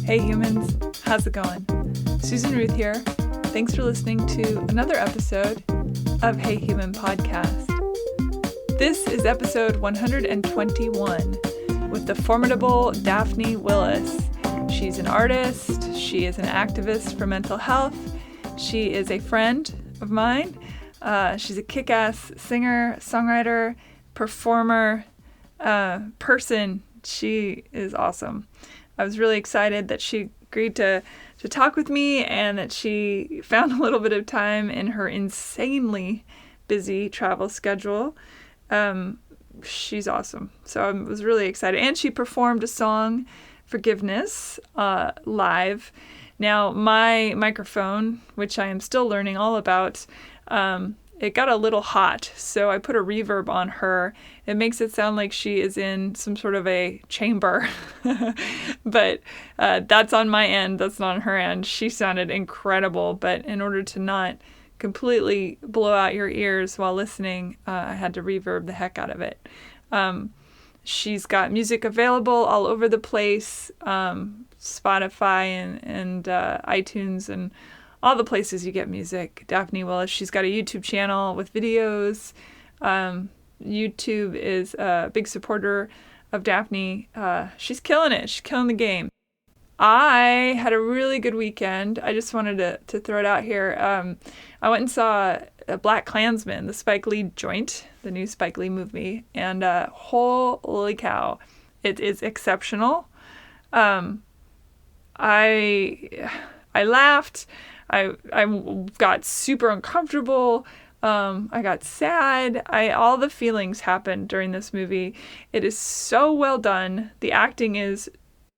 Hey humans, how's it going? Susan Ruth here. Thanks for listening to another episode of Hey Human Podcast. This is episode 121 with the formidable Daphne Willis. She's an artist, she is an activist for mental health, she is a friend of mine, she's a kick-ass singer, songwriter, performer, person. She is awesome. I was really excited that she agreed to talk with me and that she found a little bit of time in her insanely busy travel schedule. She's awesome. So I was really excited. And she performed a song, Forgiveness, live. Now, my microphone, which I am still learning all about, it got a little hot, so I put a reverb on her. It makes it sound like she is in some sort of a chamber, but that's on my end, that's not on her end. She sounded incredible, but in order to not completely blow out your ears while listening, I had to reverb the heck out of it. She's got music available all over the place, Spotify and iTunes and all the places you get music. Daphne Willis. She's got a YouTube channel with videos. YouTube is a big supporter of Daphne. She's killing it. She's killing the game. I had a really good weekend. I just wanted to throw it out here. I went and saw Black Klansman, the Spike Lee joint, the new Spike Lee movie, and holy cow, it is exceptional. I laughed. I got super uncomfortable. I got sad. All the feelings happened during this movie. It is so well done. The acting is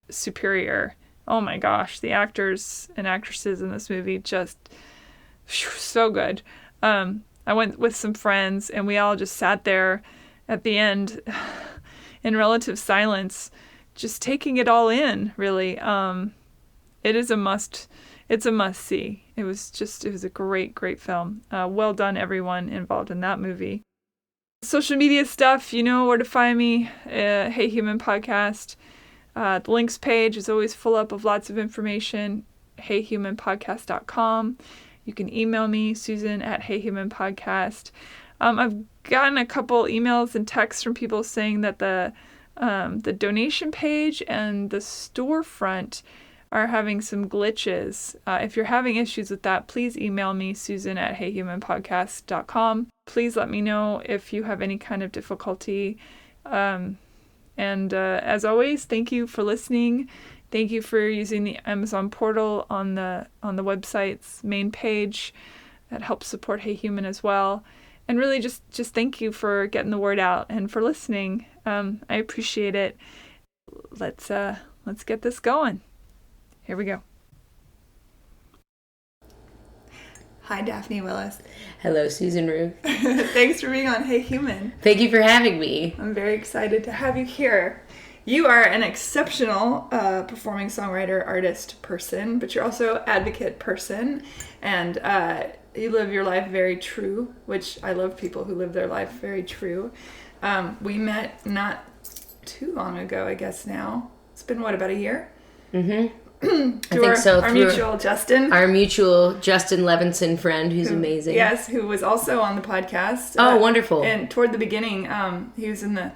superior. Oh my gosh, the actors and actresses in this movie just so good. I went with some friends and we all just sat there at the end in relative silence, just taking it all in, really. It is a must. It's a must-see. It was a great, great film. Well done, everyone involved in that movie. Social media stuff, you know where to find me. Hey Human Podcast. The links page is always full up of lots of information. HeyHumanPodcast.com. You can email me, Susan at HeyHumanPodcast. I've gotten a couple emails and texts from people saying that the donation page and the storefront are having some glitches. If you're having issues with that, please email me, Susan at HeyHumanPodcast.com. Please let me know if you have any kind of difficulty. And as always, thank you for listening. Thank you for using the Amazon portal on the website's main page. That helps support Hey Human as well. And really just thank you for getting the word out and for listening. I appreciate it. Let's get this going. Here we go. Hi, Daphne Willis. Hello, Susan Ruth. Thanks for being on Hey Human. Thank you for having me. I'm very excited to have you here. You are an exceptional performing songwriter, artist person, but you're also advocate person, and you live your life very true, which I love people who live their life very true. We met not too long ago, I guess now. It's been, about a year? Mm-hmm. I think so. Our mutual Justin. Our mutual Justin Levinson friend, who's amazing. Yes, who was also on the podcast. Oh, wonderful. And toward the beginning, he was in the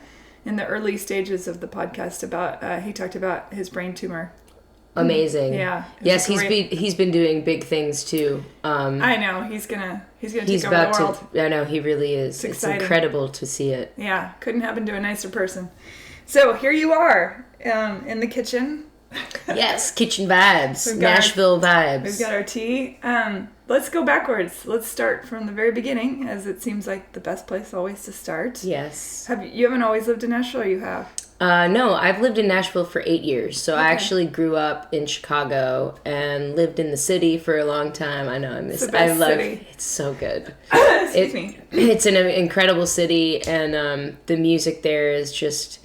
early stages of the podcast he talked about his brain tumor. Amazing. Yeah. Yes, he's been doing big things too. I know. He's gonna take over the world. I know, he really is. It's incredible to see it. Yeah. Couldn't happen to a nicer person. So here you are in the kitchen. Yes, kitchen vibes, Nashville vibes. We've got our tea. Let's go backwards. Let's start from the very beginning, as it seems like the best place always to start. Yes. You haven't always lived in Nashville, or you have? No, I've lived in Nashville for 8 years. So okay. I actually grew up in Chicago and lived in the city for a long time. I know, I love it. It's so good. Excuse me. It's an incredible city, and the music there is just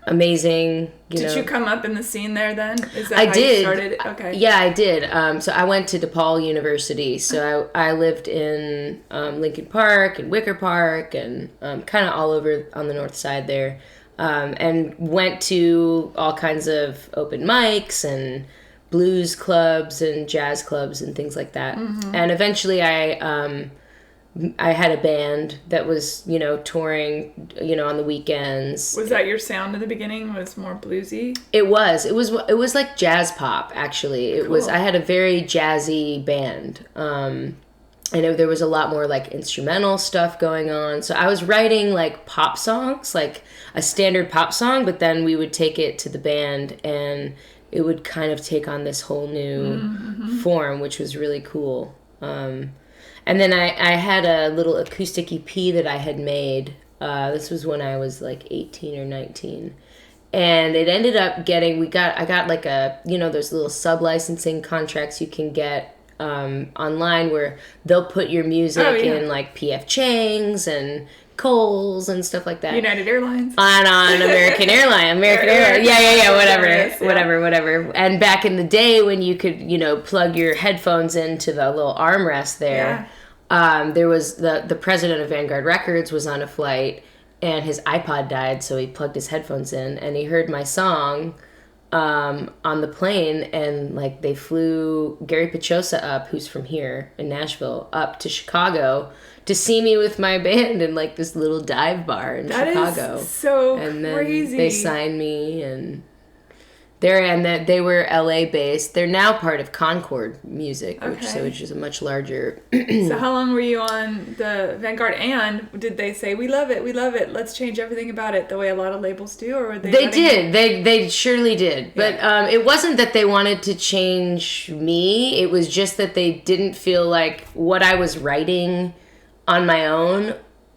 amazing. Did you come up in the scene there then? Is that I how did. You started? Okay. Yeah, I did. So I went to DePaul University. So I lived in Lincoln Park and Wicker Park and kind of all over on the north side there. And went to all kinds of open mics and blues clubs and jazz clubs and things like that. Mm-hmm. And eventually I had a band that was, touring, on the weekends. Was that your sound in the beginning? Was more bluesy? It was like jazz pop, actually. It was, I had a very jazzy band. I know there was a lot more like instrumental stuff going on. So I was writing like pop songs, like a standard pop song, but then we would take it to the band and it would kind of take on this whole new form, which was really cool. And then I had a little acoustic EP that I had made. This was when I was like 18 or 19. And it ended up I got like those little sub-licensing contracts you can get online where they'll put your music in like P.F. Chang's and Kohl's and stuff like that. United Airlines. On American Airlines. Whatever. And back in the day when you could, plug your headphones into the little armrest there, there was the president of Vanguard Records was on a flight and his iPod died, so he plugged his headphones in and he heard my song on the plane, and like they flew Gary Pachosa up, who's from here in Nashville, up to Chicago to see me with my band in like this little dive bar in Chicago. That is so and crazy. Then they signed me, and they were LA based. They're now part of Concord Music, which is a much larger. So how long were you on the Vanguard? And did they say we love it, let's change everything about it the way a lot of labels do, or were they? They did. They surely did. But it wasn't that they wanted to change me. It was just that they didn't feel like what I was writing on my own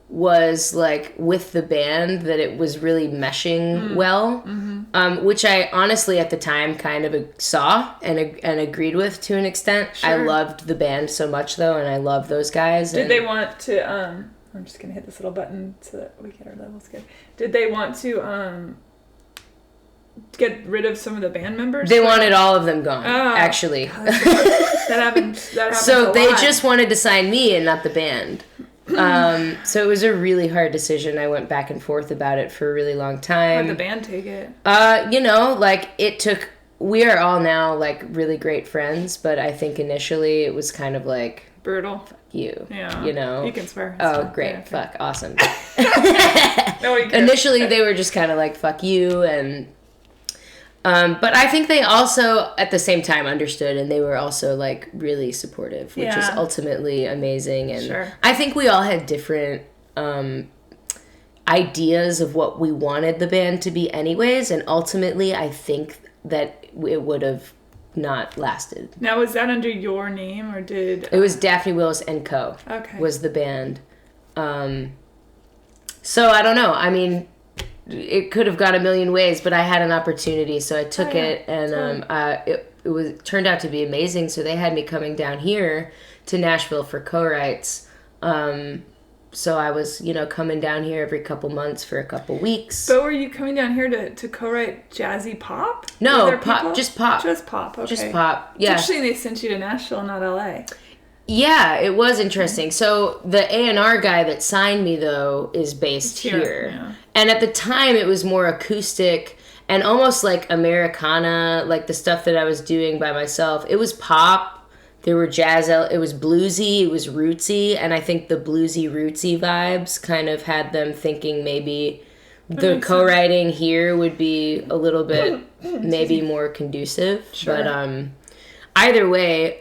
was like with the band, that it was really meshing well, which I honestly at the time kind of saw and agreed with to an extent. Sure. I loved the band so much though, and I love those guys. Did they want to I'm just gonna hit this little button so that we get our levels good. Did they want to get rid of some of the band members? They wanted all of them gone, actually. That happened so they just wanted to sign me and not the band. So it was a really hard decision. I went back and forth about it for a really long time. How'd the band take it? We are all now like really great friends, but I think initially it was kind of like brutal. Fuck you. Yeah. You can swear. Oh, great. Yeah, okay. Fuck. Awesome. No, initially they were just kind of like, fuck you, and but I think they also, at the same time, understood, and they were also, like, really supportive, which is ultimately amazing. And I think we all had different ideas of what we wanted the band to be anyways, and ultimately I think that it would have not lasted. Now, was that under your name, or did... It was Daphne Willis & Co. Was the band. So, I don't know. I mean... It could have gone a million ways, but I had an opportunity, so I took it, and it turned out to be amazing. So they had me coming down here to Nashville for co-writes. So I was, coming down here every couple months for a couple weeks. But were you coming down here to co-write jazzy pop? No, pop, just pop. Just pop, okay. Just pop, yeah. It's interesting they sent you to Nashville, not LA. Yeah, it was interesting. So the A&R guy that signed me, though, is based here. Yeah. And at the time, it was more acoustic and almost like Americana, like the stuff that I was doing by myself. It was pop. There were jazz. It was bluesy. It was rootsy. And I think the bluesy, rootsy vibes kind of had them thinking maybe the co-writing here would be a little bit maybe more conducive. Sure. But either way...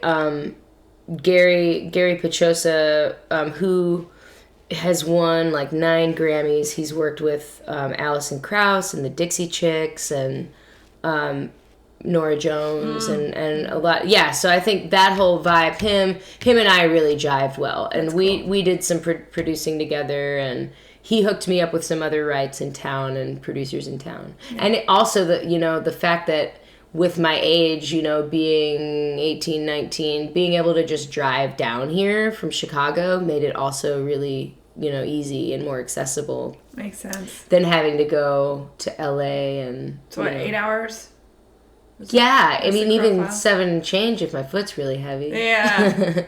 Gary Pachosa, who has won like 9 Grammys. He's worked with Alison Krauss and the Dixie Chicks and Norah Jones and a lot. Yeah, so I think that whole vibe, him and I really jived well. And we did some producing together, and he hooked me up with some other writes in town and producers in town. Yeah. And also the fact that with my age, being 18, 19, being able to just drive down here from Chicago made it also really, easy and more accessible. Makes sense. Than having to go to LA and... So 8 hours? Yeah, I mean, even 7 and change if my foot's really heavy. Yeah.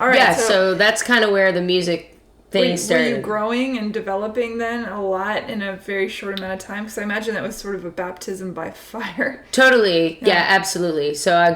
All right. Yeah, so that's kind of where the music things started. Were you growing and developing then a lot in a very short amount of time? Because I imagine that was sort of a baptism by fire. Totally. Yeah, absolutely. So I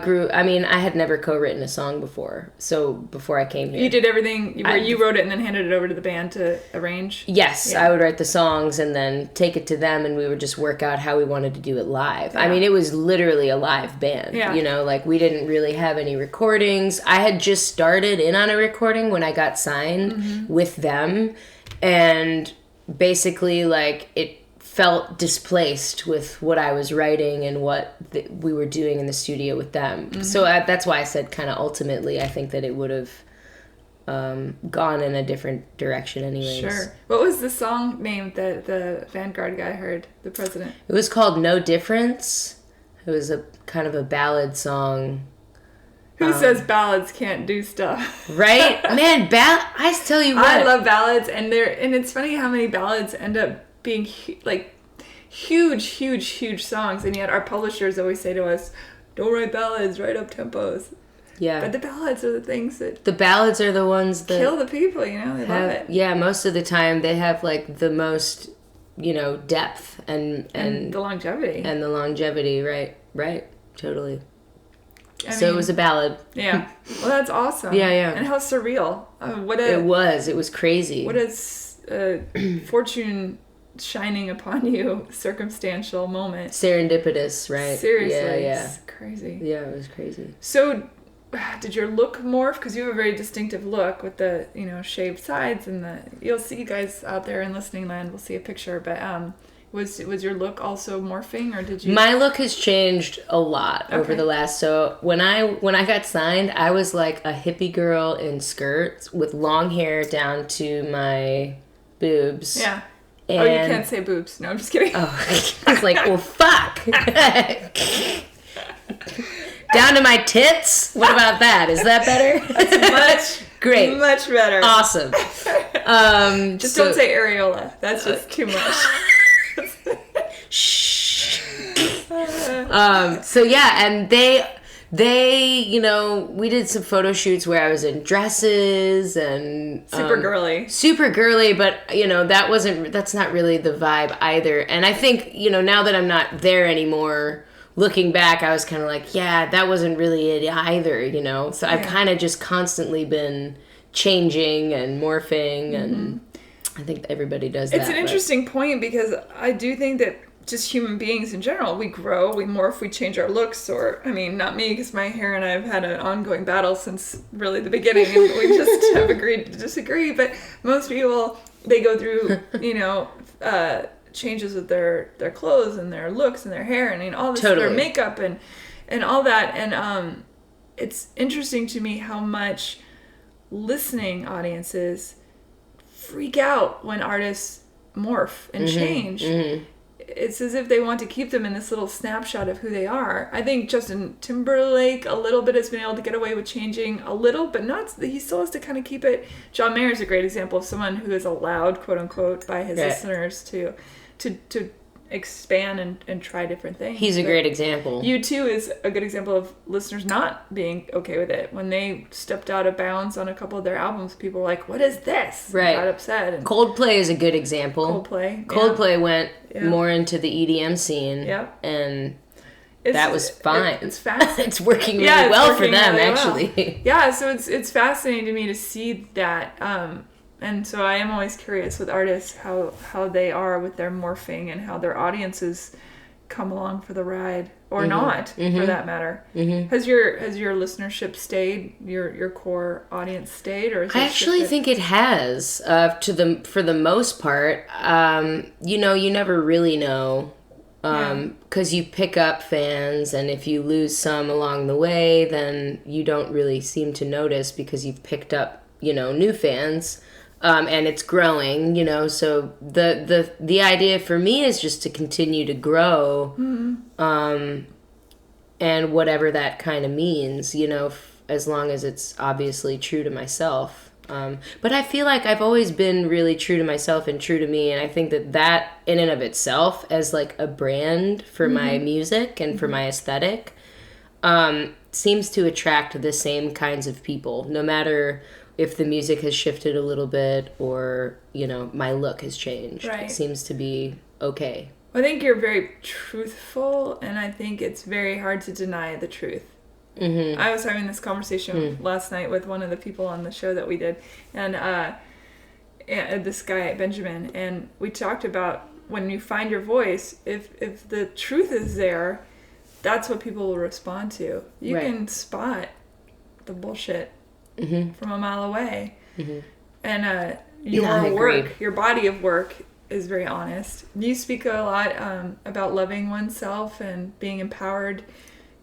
had never co-written a song before. So before I came here. You did everything where you wrote it and then handed it over to the band to arrange? Yes. Yeah. I would write the songs and then take it to them, and we would just work out how we wanted to do it live. Yeah. I mean, it was literally a live band. Yeah. You know, like we didn't really have any recordings. I had just started in on a recording when I got signed with them, and basically like it felt displaced with what I was writing and what we were doing in the studio with them. So that's why I said kind of ultimately I think that it would have gone in a different direction anyways. Sure. What was the song name that the Vanguard guy heard, the president? It was called No Difference. It was a kind of a ballad song. Who says ballads can't do stuff? Right? Man, I tell you what. I love ballads, and it's funny how many ballads end up being huge songs, and yet our publishers always say to us, don't write ballads, write up tempos. Yeah. But the ballads are the things that... The ballads are the ones that... kill the people, you know? They love it. Yeah, most of the time they have, like, the most, you know, depth and the longevity. And the longevity, right. Totally. So it was a ballad. Yeah. Well, that's awesome. Yeah. And how surreal. It was crazy. What a fortune shining upon you, circumstantial moment. Serendipitous, right? Seriously. Yeah. It's crazy. Yeah, it was crazy. So, did your look morph? Because you have a very distinctive look with the, you know, shaved sides and you'll see, you guys out there in listening land will see a picture, but was your look also morphing, or did you? My look has changed a lot over the last. So when I got signed, I was like a hippie girl in skirts with long hair down to my boobs. Yeah. And you can't say boobs. No, I'm just kidding. Oh, I was like, well, fuck. Down to my tits? What about that? Is that better? That's great. Much better. Awesome. Just don't say areola. That's just too much. Shh. So yeah, and they, you know, we did some photo shoots where I was in dresses and super girly, but you know, that's not really the vibe either. And I think, you know, now that I'm not there anymore, looking back, I was kind of like, yeah, that wasn't really it either, you know. So I've kind of just constantly been changing and morphing, and I think everybody does that. It's an interesting point, because I do think that just human beings in general, we grow, we morph, we change our looks, or, I mean, not me, because my hair and I have had an ongoing battle since really the beginning, and we just have agreed to disagree, but most people, they go through, you know, changes with their clothes and their looks and their hair and, you know, all this, their makeup and all that, and it's interesting to me how much listening audiences freak out when artists morph and change. It's as if they want to keep them in this little snapshot of who they are. I think Justin Timberlake a little bit has been able to get away with changing a little, but not. He still has to kind of keep it. John Mayer is a great example of someone who is allowed, quote unquote, by his listeners to expand and try different things. He's a great example. U2 is a good example of listeners not being okay with it. When they stepped out of bounds on a couple of their albums, people were like, what is this? Right. Got upset. And Coldplay is a good example. Coldplay went more into the EDM scene. Yep. And that was fine. It's fascinating. It's working really well for them, really actually. Well. Yeah, so it's fascinating to me to see that. And so I am always curious with artists how they are with their morphing and how their audiences come along for the ride or not, for that matter. Has your listenership stayed? Your core audience stayed, or? I actually think it has. For the most part, you know, you never really know. Because you pick up fans, and if you lose some along the way, then you don't really seem to notice because you've picked up, you know, new fans. And it's growing, you know, so the idea for me is just to continue to grow, and whatever that kind of means, you know, as long as it's obviously true to myself. But I feel like I've always been really true to myself and true to me, and I think that in and of itself, as like a brand for my music and for my aesthetic, seems to attract the same kinds of people, no matter if the music has shifted a little bit or, you know, my look has changed. Right. It seems to be okay. I think you're very truthful, and I think it's very hard to deny the truth. Mm-hmm. I was having this conversation last night with one of the people on the show that we did, and this guy, Benjamin, and we talked about when you find your voice, if the truth is there, that's what people will respond to. You can spot the bullshit from a mile away. Mm-hmm. And your work, your body of work is very honest. You speak a lot about loving oneself and being empowered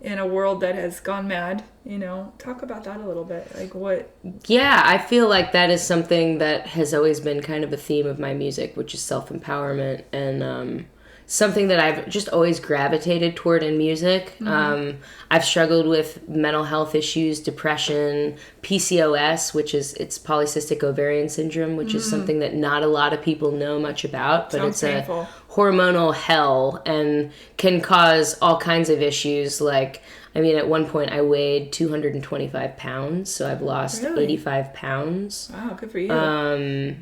in a world that has gone mad. You know, talk about that a little bit. Like what? Yeah, I feel like that is something that has always been kind of a theme of my music, which is self-empowerment, and something that I've just always gravitated toward in music. Mm-hmm. I've struggled with mental health issues, depression, PCOS, which is it's polycystic ovarian syndrome, which is something that not a lot of people know much about, but Sounds it's painful. A hormonal hell and can cause all kinds of issues. Like, I mean, at one point I weighed 225 pounds, so I've lost 85 pounds. Wow, good for you.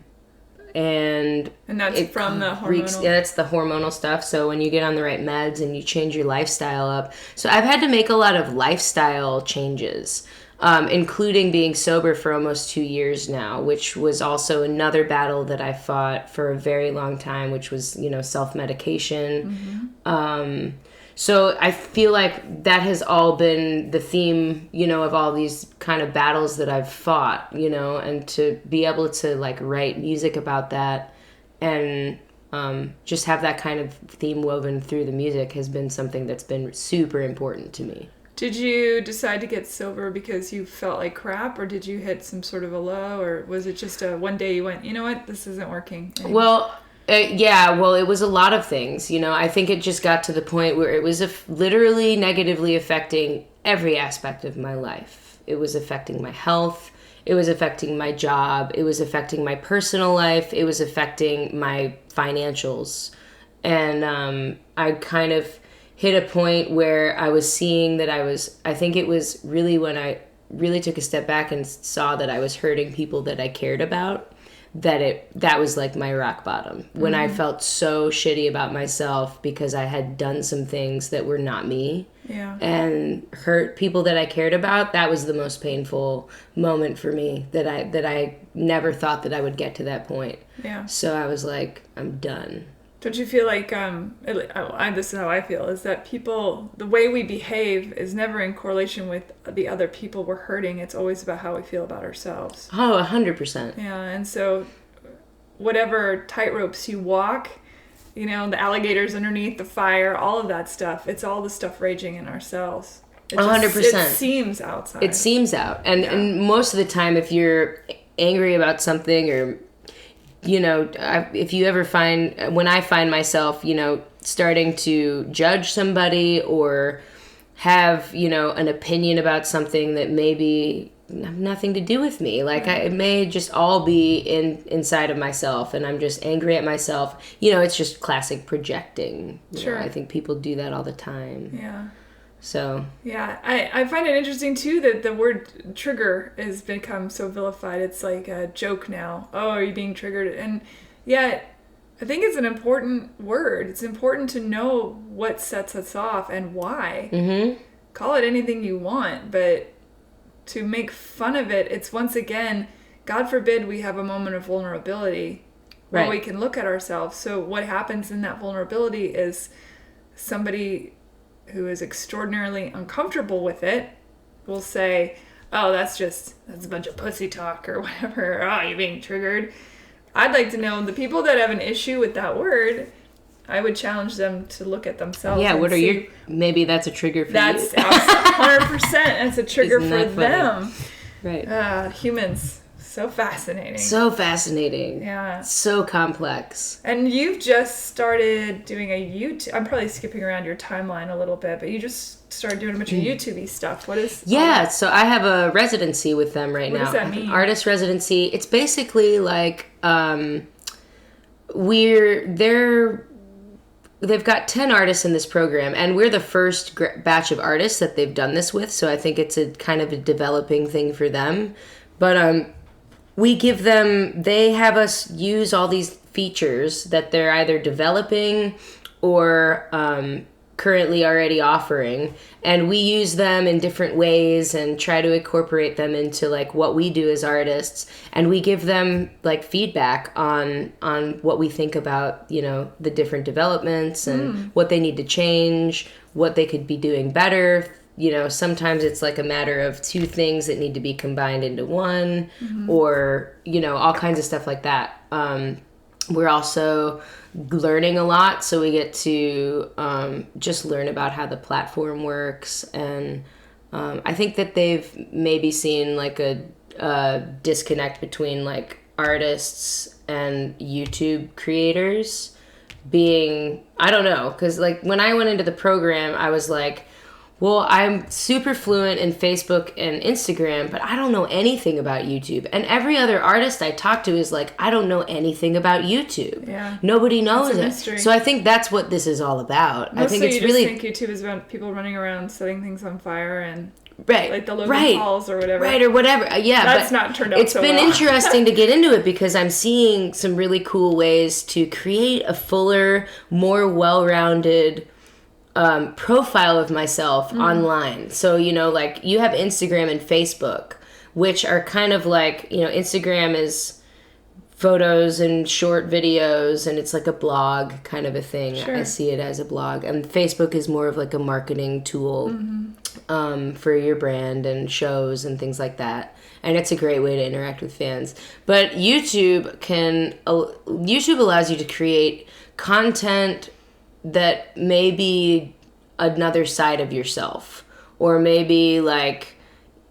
And that's from the hormonal... Yeah, that's the hormonal stuff. So when you get on the right meds and you change your lifestyle up. So I've had to make a lot of lifestyle changes, including being sober for almost 2 years now, which was also another battle that I fought for a very long time, which was, you know, self-medication. So I feel like that has all been the theme, you know, of all these kind of battles that I've fought, you know, and to be able to like write music about that and just have that kind of theme woven through the music has been something that's been super important to me. Did you decide to get sober because you felt like crap, or did you hit some sort of a low, or was it just one day you went, you know what, this isn't working anymore? Well, it was a lot of things. You know, I think it just got to the point where it was literally negatively affecting every aspect of my life. It was affecting my health. It was affecting my job. It was affecting my personal life. It was affecting my financials. And I kind of hit a point where I was seeing that I think it was really when I really took a step back and saw that I was hurting people that I cared about. That was like my rock bottom when I felt so shitty about myself because I had done some things that were not me and hurt people that I cared about. That was the most painful moment for me that I never thought that I would get to that point. Yeah. So I was like, I'm done. Don't you feel like, this is how I feel, is that people, the way we behave is never in correlation with the other people we're hurting. It's always about how we feel about ourselves. Oh, 100%. Yeah, and so whatever tightropes you walk, you know, the alligators underneath the fire, all of that stuff, it's all the stuff raging in ourselves. 100%. It seems outside. It seems out. And most of the time, if you're angry about something or... You know, if you ever when I find myself, you know, starting to judge somebody or have, you know, an opinion about something that maybe have nothing to do with me. Like, it may just all be inside of myself and I'm just angry at myself. You know, it's just classic projecting. Sure. You know, I think people do that all the time. Yeah. So. Yeah, I find it interesting, too, that the word trigger has become so vilified. It's like a joke now. Oh, are you being triggered? And yet, I think it's an important word. It's important to know what sets us off and why. Mm-hmm. Call it anything you want, but to make fun of it, it's once again, God forbid we have a moment of vulnerability where we can look at ourselves. So what happens in that vulnerability is somebody who is extraordinarily uncomfortable with it will say, oh, that's a bunch of pussy talk or whatever. Oh, you're being triggered. I'd like to know the people that have an issue with that word, I would challenge them to look at themselves. Yeah, what are maybe that's a trigger for you. That's 100%. That's a trigger for them. Right. Humans. So fascinating. So fascinating. Yeah. So complex. And you've just started doing a YouTube... I'm probably skipping around your timeline a little bit, but you just started doing a bunch of YouTube-y stuff. What is... Yeah, so I have a residency with them right now. What does that mean? Artist residency. It's basically like... They've got 10 artists in this program, and we're the first batch of artists that they've done this with, so I think it's a kind of a developing thing for them. But we give them, they have us use all these features that they're either developing or currently already offering, and we use them in different ways and try to incorporate them into like what we do as artists, and we give them like feedback on what we think about, you know, the different developments and what they need to change, what they could be doing better. You know, sometimes it's like a matter of two things that need to be combined into one, or, you know, all kinds of stuff like that. We're also learning a lot, so we get to just learn about how the platform works, and I think that they've maybe seen like a disconnect between like artists and YouTube creators being, I don't know, because like when I went into the program, I was like, well, I'm super fluent in Facebook and Instagram, but I don't know anything about YouTube. And every other artist I talk to is like, I don't know anything about YouTube. Yeah. Nobody knows it. Mystery. So I think that's what this is all about. Mostly I think it's you really just think YouTube is about people running around setting things on fire and right, like the Logan Pauls or whatever. Right, or whatever. Yeah, that's not turned out it's so been well. interesting to get into it because I'm seeing some really cool ways to create a fuller, more well-rounded profile of myself online. So, you know, like you have Instagram and Facebook, which are kind of like, you know, Instagram is photos and short videos and it's like a blog kind of a thing. Sure. I see it as a blog. And Facebook is more of like a marketing tool for your brand and shows and things like that. And it's a great way to interact with fans. But YouTube allows you to create content that may be another side of yourself, or maybe like,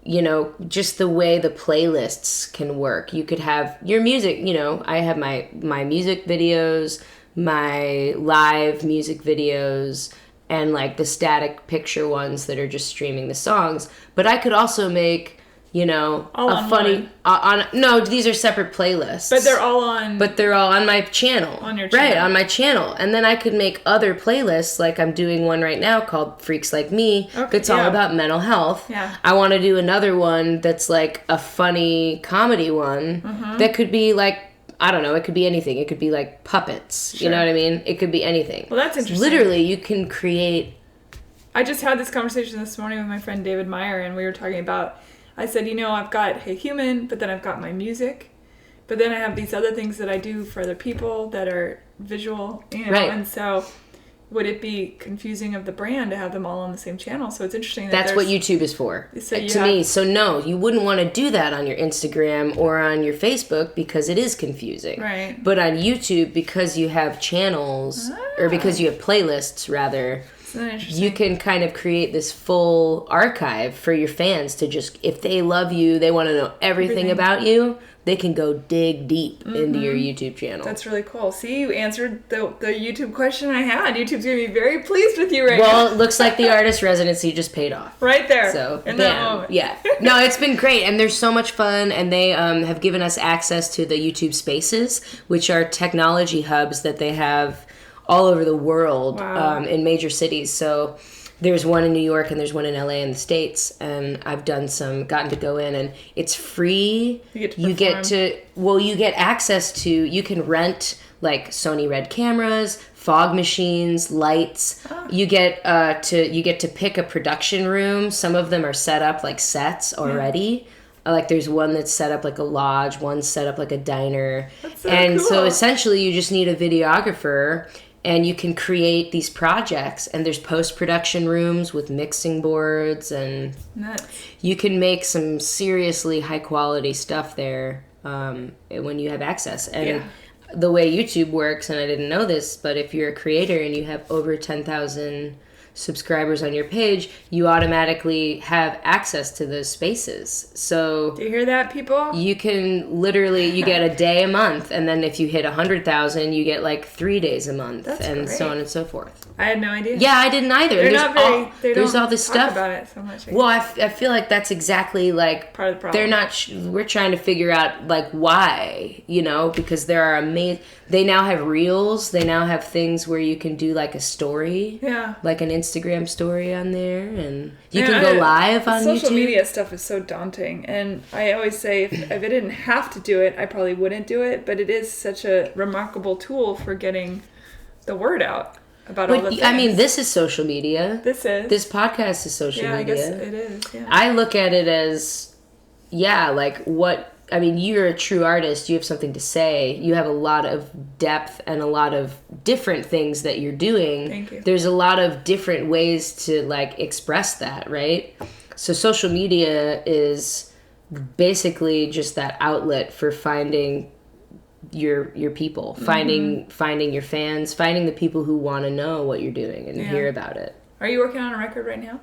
you know, just the way the playlists can work. You could have your music, you know, I have my music videos, my live music videos, and like the static picture ones that are just streaming the songs. But I could also make, you know, all a funny no, these are separate playlists. But they're all on my channel. On your channel. Right, on my channel. And then I could make other playlists, like I'm doing one right now called Freaks Like Me, that's all about mental health. Yeah. I want to do another one that's like a funny comedy one that could be like, I don't know, it could be anything. It could be like puppets. Sure. You know what I mean? It could be anything. Well, that's interesting. Literally, you can create. I just had this conversation this morning with my friend David Meyer, and we were talking about, I said, you know, I've got Hey Human, but then I've got my music, but then I have these other things that I do for other people that are visual, you know, right. And so would it be confusing of the brand to have them all on the same channel? So it's interesting that's what YouTube is for, so to me. So no, you wouldn't want to do that on your Instagram or on your Facebook because it is confusing. Right. But on YouTube, because you have channels, or because you have playlists, rather, you can kind of create this full archive for your fans to just, if they love you, they want to know everything about you, they can go dig deep into your YouTube channel. That's really cool. See, you answered the YouTube question I had. YouTube's going to be very pleased with you right now. Well, it looks like the artist residency just paid off. Right there. So, in that moment. Yeah. No, it's been great, and they're so much fun, and they have given us access to the YouTube Spaces, which are technology hubs that they have all over the world. Wow. In major cities. So there's one in New York and there's one in LA in the States, and I've gotten to go in, and it's free. You get access to, you can rent like Sony Red cameras, fog machines, lights. You get to pick a production room. Some of them are set up like sets already. Like there's one that's set up like a lodge, one's set up like a diner. That's so and cool. So essentially you just need a videographer, and you can create these projects, and there's post-production rooms with mixing boards, and you can make some seriously high-quality stuff there when you have access. And the way YouTube works, and I didn't know this, but if you're a creator and you have over 10,000 subscribers on your page, you automatically have access to those spaces. So do you hear that, people? You can literally, you get a day a month, and then if you hit 100,000, you get like 3 days a month. That's and great. So on and so forth. I had no idea. Yeah, I didn't either. There's all this talk stuff about it so much. Well, I feel like that's exactly like part of the problem. They're not. We're trying to figure out like why, you know, because there are amazing. They now have reels. They now have things where you can do like a story. Yeah. Like an Instagram story on there, and you can go live on social YouTube. Media stuff is so daunting, and I always say if I didn't have to do it, I probably wouldn't do it, but it is such a remarkable tool for getting the word out about all the things. I mean, this is social media. This podcast is social media. Yeah, I guess it is, yeah. I look at it as, you're a true artist. You have something to say. You have a lot of depth and a lot of different things that you're doing. Thank you. There's a lot of different ways to, like, express that, right? So social media is basically just that outlet for finding your people, finding your fans, finding the people who want to know what you're doing and hear about it. Are you working on a record right now?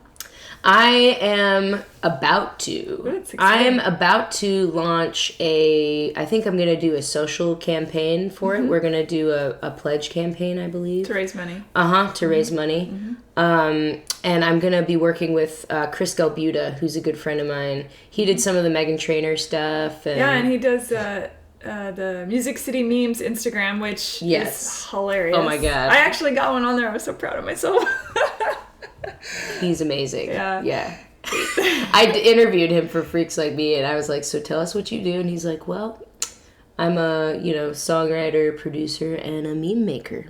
I am about to. That's exciting. I am about to launch I think I'm going to do a social campaign for it. We're going to do a pledge campaign, I believe. To raise money. To raise money. And I'm going to be working with Chris Galbuta, who's a good friend of mine. He did some of the Meghan Trainor stuff. And he does the Music City Memes Instagram, which is hilarious. Oh my God. I actually got one on there. I was so proud of myself. He's amazing. Yeah. I interviewed him for Freaks Like Me, and I was like, so tell us what you do. And he's like, well, I'm a, songwriter, producer, and a meme maker.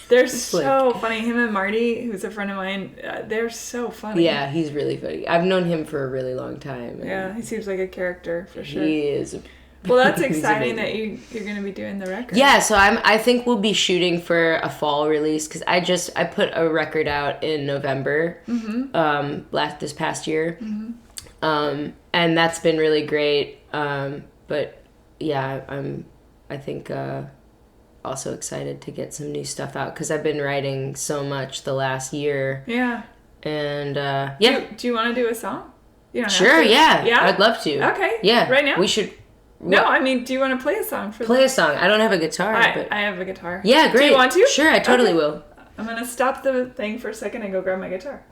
They're so funny. Him and Marty, who's a friend of mine, they're so funny. Yeah, he's really funny. I've known him for a really long time. Yeah, he seems like a character, for sure. He is. Well, that's exciting that you're going to be doing the record. Yeah, so I think we'll be shooting for a fall release, because I put a record out in November, this past year, and that's been really great. But yeah, I think also excited to get some new stuff out, because I've been writing so much the last year. Yeah. And Do you want to do a song? You don't sure. have to. Yeah. I'd love to. Okay. Yeah. Right now? We should. No, I mean, do you want to play a song for Play a song. I don't have a guitar. I have a guitar. Yeah, great. Do you want to? Sure, I totally will. I'm going to stop the thing for a second and go grab my guitar.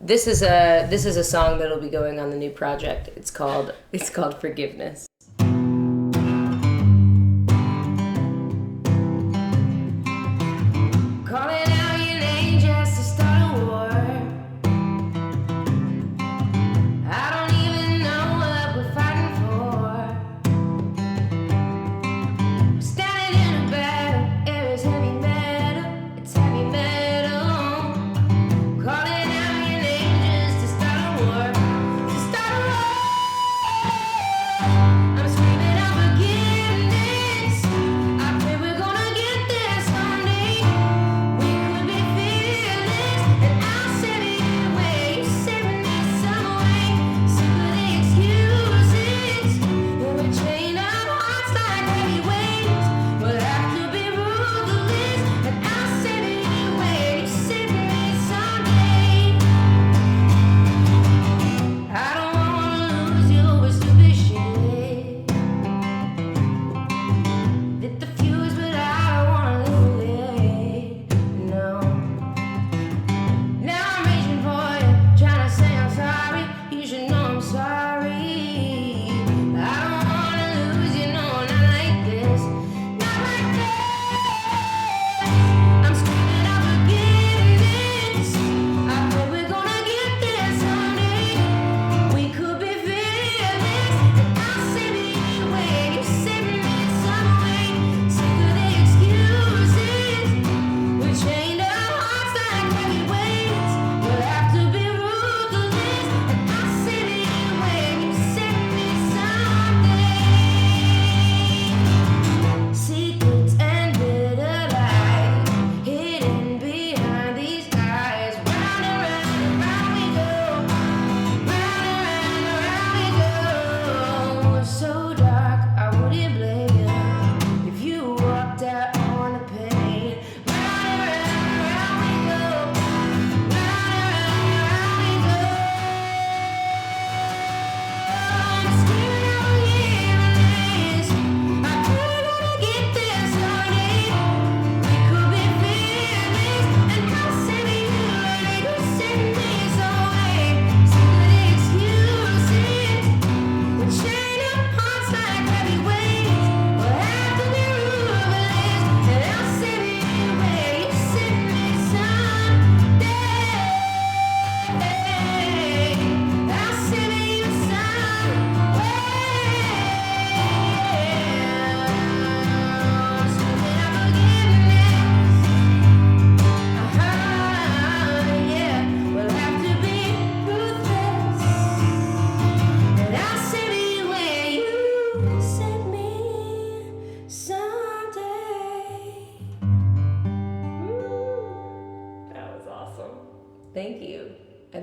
This is a song that'll be going on the new project. It's called Forgiveness. Calling out your name just to start a war. I don't even know what we're fighting for. We're standing in a battle, air is heavy metal, it's heavy metal. Calling out your name just to start a war, to start a war.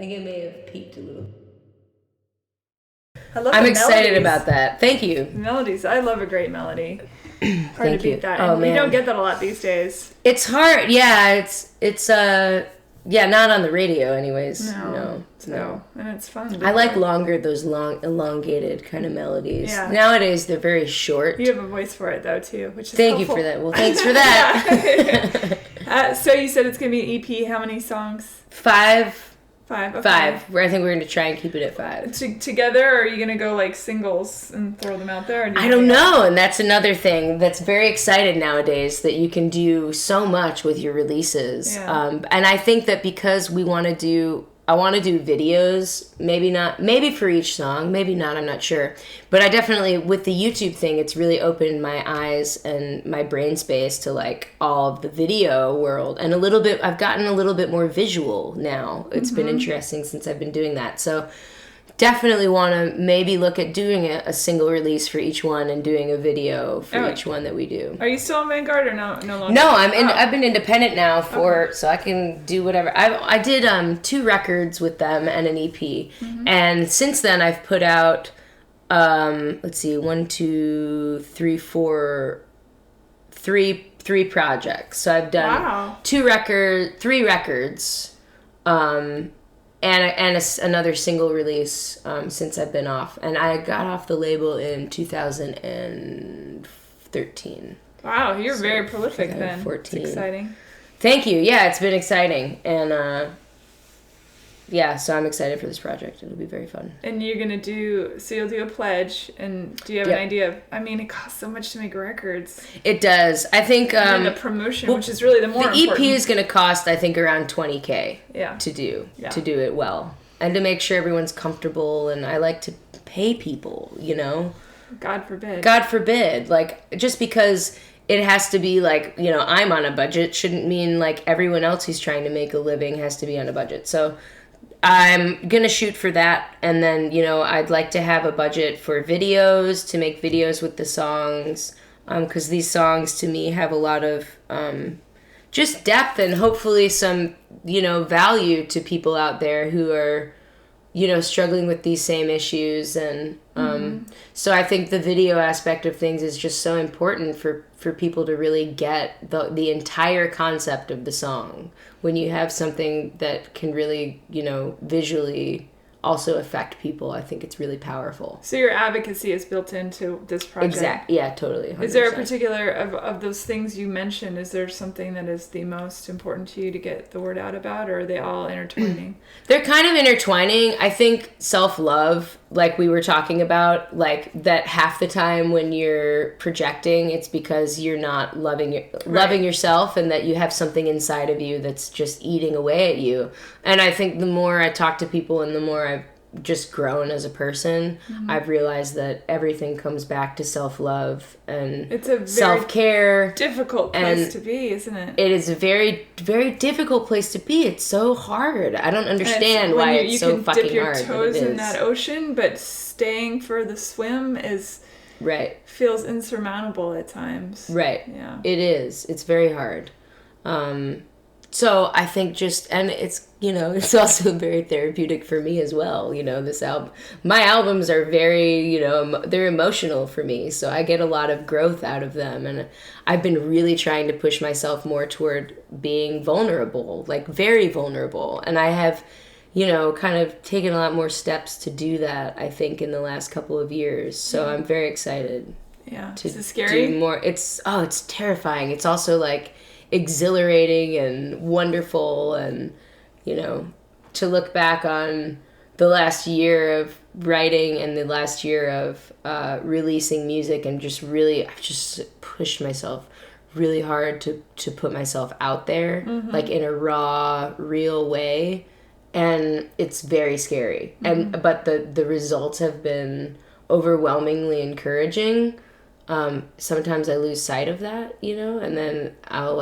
think it may have peaked a little. I'm excited about that. Thank you. Melodies. I love a great melody. Hard to beat that. Oh, and man. You don't get that a lot these days. It's hard. Yeah, it's not on the radio anyways. No. And it's fun. I like those long, elongated kind of melodies. Yeah. Nowadays, they're very short. You have a voice for it, though, too, which is Thank helpful. you for that. Well, thanks for that. So you said it's going to be an EP. How many songs? 5. Okay. 5. Where I think we're going to try and keep it at 5. Together, or are you going to go like singles and throw them out there? I don't know, and that's another thing that's very excited nowadays, that you can do so much with your releases. Yeah. And I think that because I want to do videos, maybe for each song, maybe not, I'm not sure. But I definitely, with the YouTube thing, it's really opened my eyes and my brain space to like all of the video world. And I've gotten a little bit more visual now. It's been interesting since I've been doing that. So definitely want to maybe look at doing a single release for each one and doing a video for each one that we do. Are you still in Vanguard or no longer? No, I've been independent now so I can do whatever. I did 2 records with them and an EP, and since then I've put out 1, 2, 3, 4, 3 projects. So I've done 3 records. And another single release since I've been off. And I got off the label in 2013. Wow, you're very prolific then. 2014. It's exciting. Thank you. Yeah, it's been exciting. And so I'm excited for this project. It'll be very fun. And you're going to you'll do a pledge. And do you have an idea of, it costs so much to make records. It does. I think... and the promotion, which is really the more important. The EP is going to cost, I think, around $20,000 to do it well. And to make sure everyone's comfortable. And I like to pay people, God forbid. God forbid. Like, just because it has to be like, I'm on a budget shouldn't mean like everyone else who's trying to make a living has to be on a budget. So I'm going to shoot for that. And then, I'd like to have a budget for videos, to make videos with the songs. Because these songs to me have a lot of just depth and hopefully some, value to people out there who are, struggling with these same issues. And so I think the video aspect of things is just so important for people to really get the entire concept of the song. When you have something that can really, visually also affect people, I think it's really powerful. So your advocacy is built into this project? Exactly. Yeah, totally. 100%. Is there a particular, of those things you mentioned, is there something that is the most important to you to get the word out about, or are they all intertwining? They're kind of intertwining. I think self-love, like we were talking about, like that half the time when you're projecting, it's because you're not loving yourself, and that you have something inside of you that's just eating away at you. And I think the more I talk to people and the more I've just grown as a person, I've realized that everything comes back to self-love and it's a very self-care. Difficult place to be, isn't it? It is a very, very difficult place to be. It's so hard. I don't understand why it's so fucking hard. You can dip your toes in that ocean, but staying for the swim feels insurmountable at times. Right. Yeah. It is. It's very hard. So I think and it's, it's also very therapeutic for me as well. This album, my albums are very, they're emotional for me. So I get a lot of growth out of them. And I've been really trying to push myself more toward being vulnerable, like very vulnerable. And I have, kind of taken a lot more steps to do that, I think, in the last couple of years. So I'm very excited. Yeah. Is it scary? Do more. It's terrifying. It's also like exhilarating and wonderful, and to look back on the last year of writing and the last year of releasing music, and I've just pushed myself really hard to put myself out there, like in a raw, real way, and it's very scary. But the results have been overwhelmingly encouraging. Sometimes I lose sight of that, and then I'll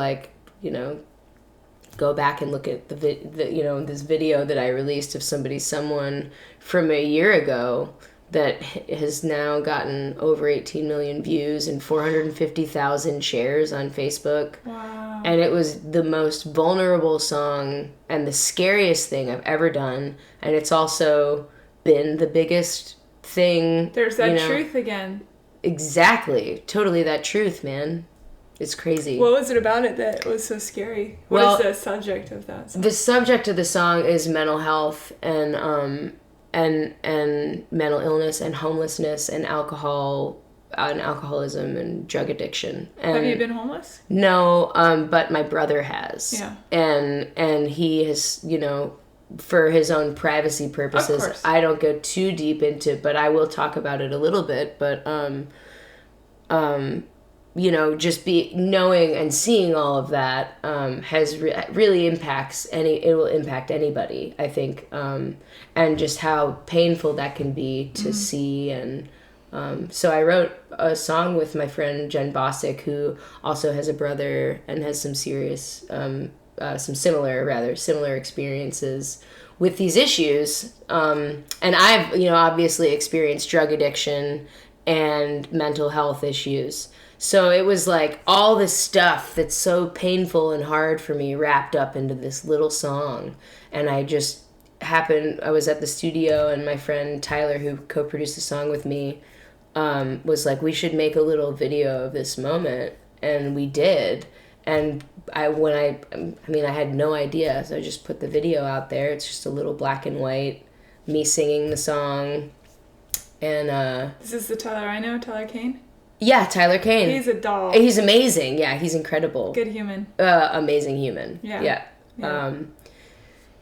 go back and look at this video that I released of someone from a year ago that has now gotten over 18 million views and 450,000 shares on Facebook. Wow. And it was the most vulnerable song and the scariest thing I've ever done. And it's also been the biggest thing. There's that truth again. Exactly. Totally that truth, man. It's crazy. What was it about it that was so scary? What is the subject of that song? The subject of the song is mental health and mental illness and homelessness and alcoholism and drug addiction. And have you been homeless? No, but my brother has. Yeah. And he has, for his own privacy purposes, I don't go too deep into it, but I will talk about it a little bit. But just knowing and seeing all of that has really impacts it will impact anybody, I think, and just how painful that can be to see. And so I wrote a song with my friend Jen Bosick, who also has a brother and has some serious some similar experiences with these issues, and I've obviously experienced drug addiction and mental health issues. So it was like all this stuff that's so painful and hard for me wrapped up into this little song. And I was at the studio, and my friend Tyler, who co-produced the song with me, was like, we should make a little video of this moment. And we did. And I had no idea. So I just put the video out there. It's just a little black and white, me singing the song. And is this the Tyler I know, Tyler Kane? Yeah, Tyler Kane. He's a doll. He's amazing. Yeah, he's incredible. Good human. Amazing human. Yeah.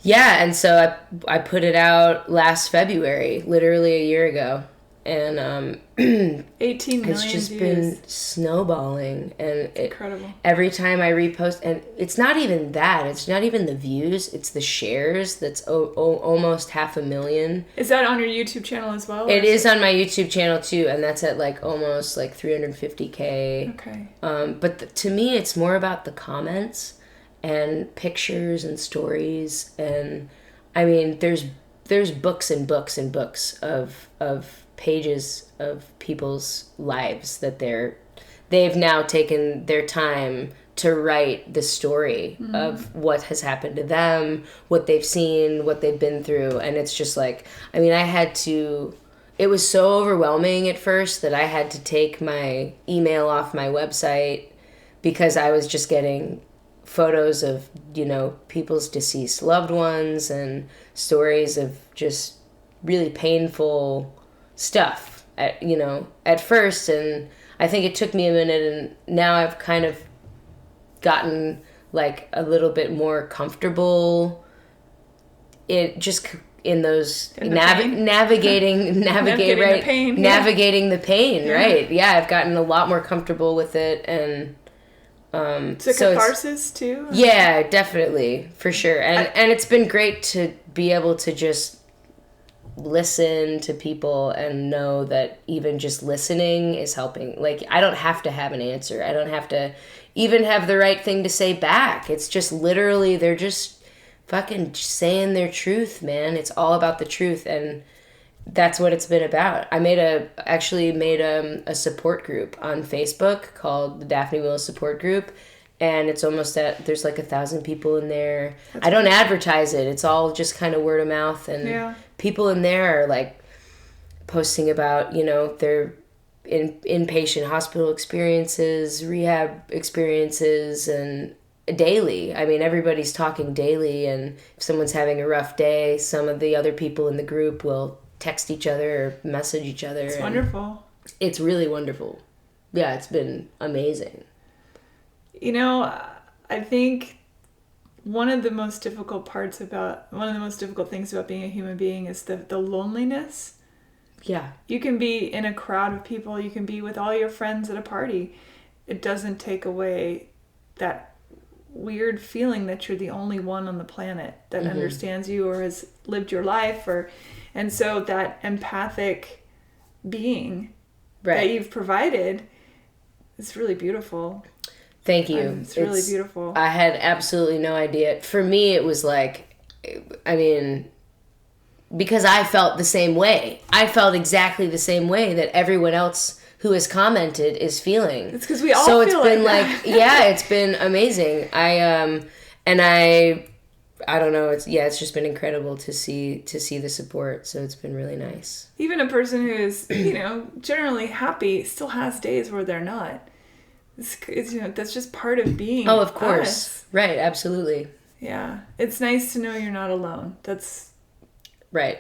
And so I put it out last February, literally a year ago. And 18 million it's just views. been snowballing, and incredible. Every time I repost, and it's not even that, it's not even the views, it's the shares. That's almost 500,000. Is that on your YouTube channel as well? It is on my YouTube channel too, and that's at almost 350K. Okay. But to me, it's more about the comments and pictures and stories, and I mean, there's books and books and books of pages of people's lives that they've now taken their time to write the story of what has happened to them, what they've seen, what they've been through. And it's just it was so overwhelming at first that I had to take my email off my website, because I was just getting photos of, people's deceased loved ones and stories of just really painful stuff at first. And I think it took me a minute, and now I've kind of gotten a little bit more comfortable navigating the pain, right? Yeah, I've gotten a lot more comfortable with it, and it's a catharsis too. Yeah, definitely, for sure. And it's been great to be able to just listen to people and know that even just listening is helping. I don't have to have an answer. I don't have to even have the right thing to say back. It's just literally they're just fucking saying their truth, man. It's all about the truth, and that's what it's been about. I actually made a support group on Facebook called the Daphne Willis Support Group, and it's almost there's 1,000 people in there. I don't advertise it. It's all just kind of word of mouth, and people in there are posting about, their inpatient hospital experiences, rehab experiences, and daily. I mean, everybody's talking daily, and if someone's having a rough day, some of the other people in the group will text each other or message each other. It's wonderful. It's really wonderful. Yeah, it's been amazing. I think one of the most difficult things about being a human being is the loneliness. Yeah. You can be in a crowd of people, you can be with all your friends at a party. It doesn't take away that weird feeling that you're the only one on the planet that understands you or has lived your life, and so that empathic being that you've provided is really beautiful. Thank you. It's really beautiful. I had absolutely no idea. For me, it was because I felt the same way. I felt exactly the same way that everyone else who has commented is feeling. It's because we all feel it's been like yeah, it's been amazing. I don't know. It's just been incredible to see the support. So it's been really nice. Even a person who is, generally happy still has days where they're not. It's that's just part of being. Oh, of course. Us. Right. Absolutely. Yeah. It's nice to know you're not alone. That's right.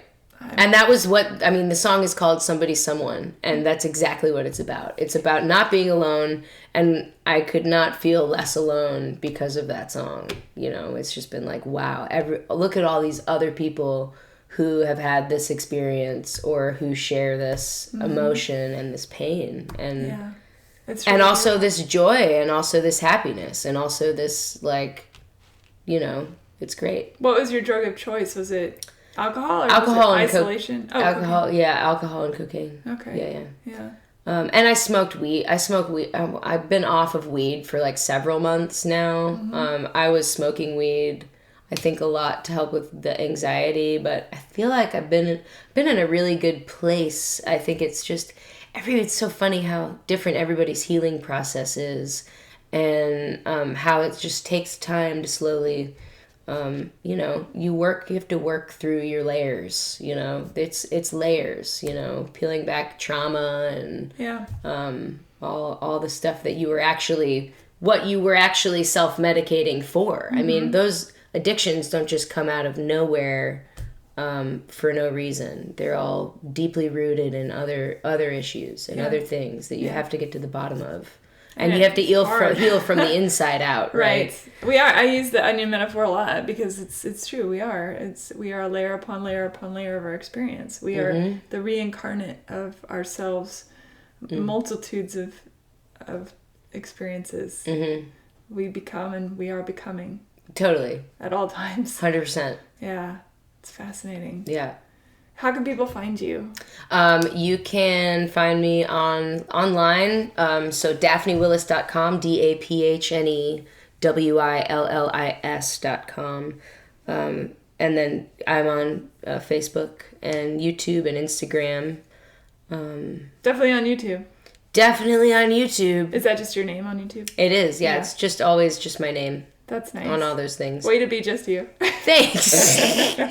And that was the song is called Somebody Someone, and that's exactly what it's about. It's about not being alone, and I could not feel less alone because of that song. It's just been like, wow, look at all these other people who have had this experience or who share this emotion and this pain. And it's really also this joy and also this happiness and also this, it's great. What was your drug of choice? Was it alcohol or alcohol was it and isolation? Alcohol, cocaine. Yeah, alcohol and cocaine. Okay. Yeah. And I smoked weed. I've been off of weed for like several months now. Mm-hmm. I was smoking weed, I think, a lot to help with the anxiety, but I feel like I've been in a really good place. I think it's just it's so funny how different everybody's healing process is, and how it just takes time to slowly. You have to work through your layers, it's layers, peeling back trauma and all the stuff that you were actually self-medicating for. Mm-hmm. I mean, those addictions don't just come out of nowhere for no reason. They're all deeply rooted in other issues and other things that you have to get to the bottom of. And you have to heal from the inside out, right? We are. I use the onion metaphor a lot because it's true. We are a layer upon layer upon layer of our experience. We are the reincarnate of ourselves, multitudes of experiences. Mm-hmm. We become and we are becoming. Totally. At all times. 100%. Yeah, it's fascinating. Yeah. How can people find you? You can find me online. So DaphneWillis.com, DaphneWillis.com. And then I'm on Facebook and YouTube and Instagram. Definitely on YouTube. Definitely on YouTube. Is that just your name on YouTube? It is, yeah. It's just always just my name. That's nice. On all those things. Way to be just you. Thanks.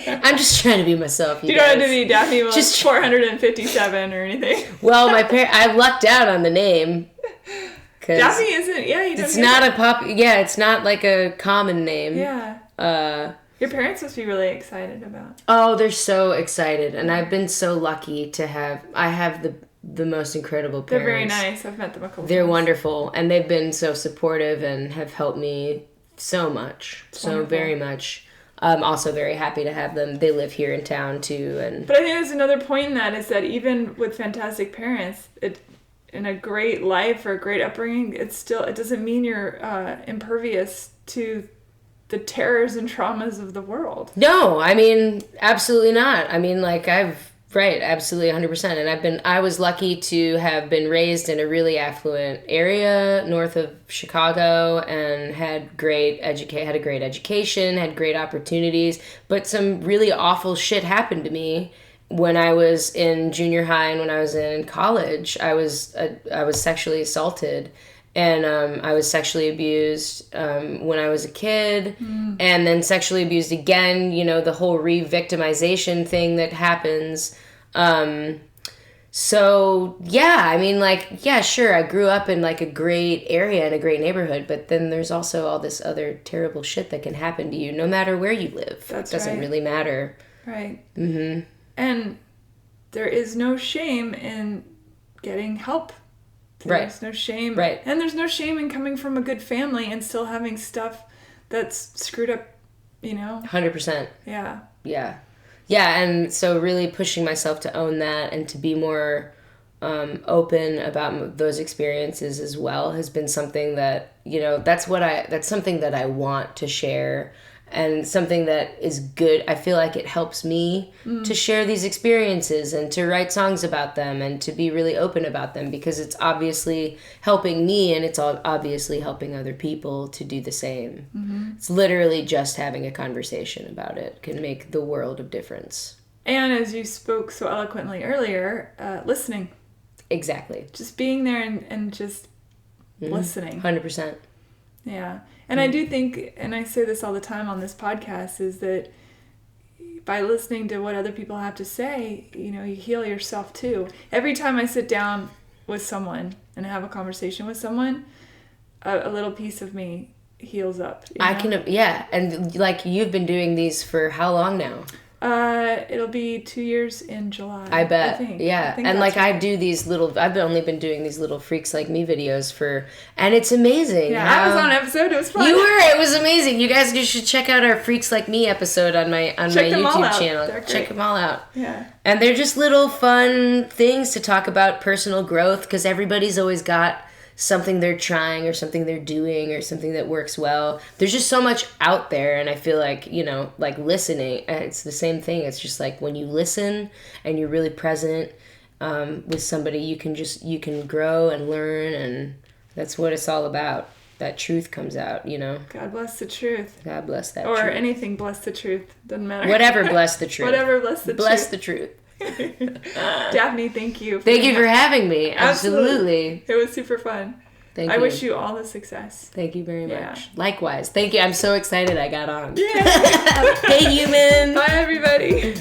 I'm just trying to be myself. You don't have to be Daphne Willis just 457 or anything. Well, I lucked out on the name. Daphne isn't. Yeah, you don't. It's not it's not like a common name. Yeah. Your parents must be really excited about. Oh, they're so excited, and I've been so lucky to have. I have the most incredible parents. They're very nice. I've met them a couple times. They're wonderful, and they've been so supportive and have helped me so much, very much. I'm also very happy to have them. They live here in town too, But I think there's another point in that is that even with fantastic parents, in a great life or a great upbringing, it doesn't mean you're impervious to the terrors and traumas of the world. No, I mean absolutely not. I mean, absolutely 100%. And I was lucky to have been raised in a really affluent area north of Chicago and had a great education, had great opportunities, but some really awful shit happened to me when I was in junior high and when I was in college. I was sexually assaulted. And I was sexually abused when I was a kid, and then sexually abused again, the whole re-victimization thing that happens. So, yeah, I mean, sure, I grew up in, a great area and a great neighborhood, but then there's also all this other terrible shit that can happen to you no matter where you live. It doesn't really matter. Right. Mm-hmm. And there is no shame in getting help. There's no shame. Right. And there's no shame in coming from a good family and still having stuff that's screwed up, 100%. Yeah. Yeah. Yeah, and so really pushing myself to own that and to be more open about those experiences as well has been something that, that's something that I want to share. And something that is good. I feel like it helps me to share these experiences and to write songs about them and to be really open about them because it's obviously helping me and it's obviously helping other people to do the same. Mm-hmm. It's literally just having a conversation about it can make the world of difference. And as you spoke so eloquently earlier, listening. Exactly. Just being there and just listening. 100%. Yeah. And I do think, and I say this all the time on this podcast, is that by listening to what other people have to say, you know, you heal yourself too. Every time I sit down with someone and have a conversation with someone, a little piece of me heals up. I can, yeah. And like, you've been doing these for how long now? It'll be 2 years in July. I bet. I think. Yeah. I think and like right. I do these little, I've only been doing these little Freaks Like Me videos and it's amazing. Yeah, I was on an episode. It was fun. You were. It was amazing. You guys should check out our Freaks Like Me episode on my YouTube channel. Check them all out. Yeah. And they're just little fun things to talk about personal growth, because everybody's always got something they're trying or something they're doing or something that works well. There's just so much out there, and I feel like, you know, like listening, it's the same thing. It's just like when you listen and you're really present with somebody, you can grow and learn, and that's what it's all about. That truth comes out, you know. God bless the truth. God bless that or truth. Or anything bless the truth. Doesn't matter. Whatever bless the truth. Whatever bless the truth. Bless the truth. Daphne, thank you. Thank you for having me. Absolutely. It was super fun. Thank you. I wish you all the success. Thank you very much. Likewise. Thank you. I'm so excited I got on. Yeah. Hey, human. Bye, everybody.